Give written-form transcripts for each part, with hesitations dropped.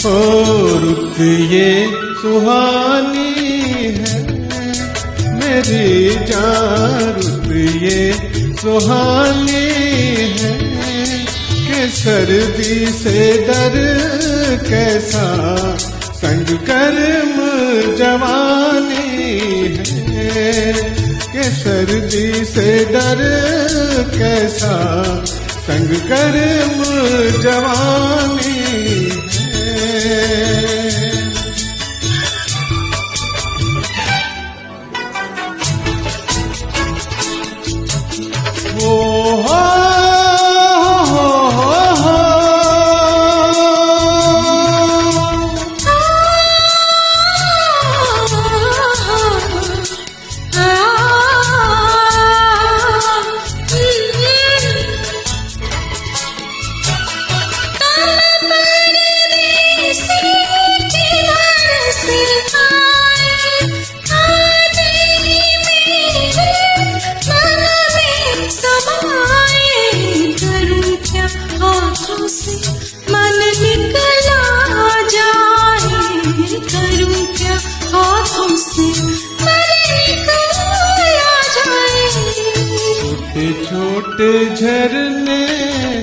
ओ रुत ये सुहानी है मेरी जान, रुत ये सुहानी है कि सर्दी से डर कैसा संग कर्म जवानी है कि सर्दी से डर कैसा संग कर्म जवानी है। मन निकला जाए, करूं क्या हाथों से मन निकला जाए। छोटे छोटे झरने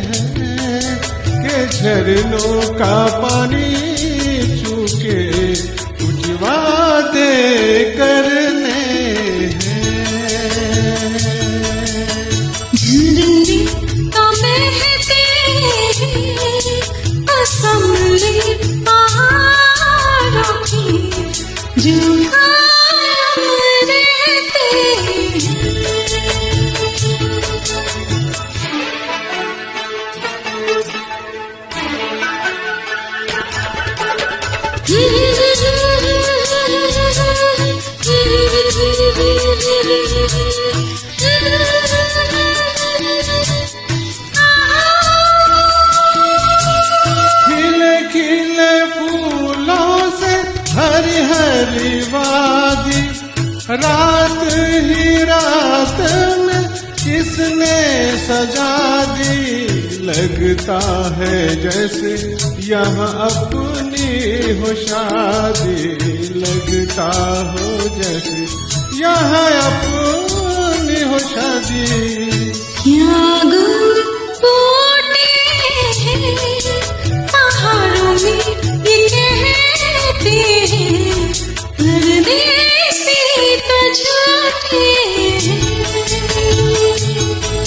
हैं के झरनों का पानी छूके कुछ वादे करने हैं। झरने का बहते असंभले पहाड़ों की जो कायम रहते हरी हरी वादी रात ही रात में किसने सजा दी, लगता है जैसे यहाँ अपनी हो शादी, लगता हो जैसे यहाँ अपनी हो शादी। क्या गुल फूटे हैं पहाड़ों में परदेसी तो झूठे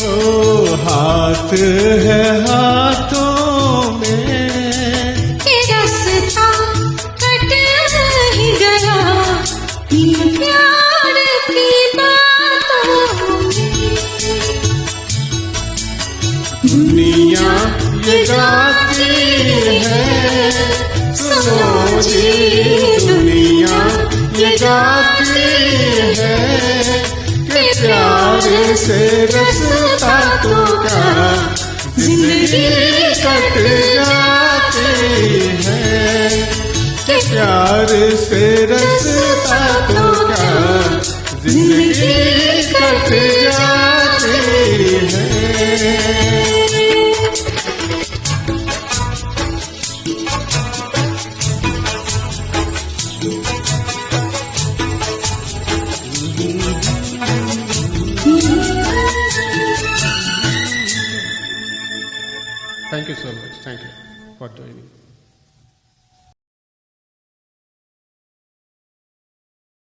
ओ हाथ है हाथों में कि रास्ता कट ही गया इन प्यार की बातों में। दुनिया ये गाती है सुनो जी, दुनिया ये गाती है कि प्यार से रस्ता तो क्या जिंदगी कट जाती है, कि प्यार से रस्ता तो क्या जिंदगी कट जाती है। Thank you so much. Thank you for doing it.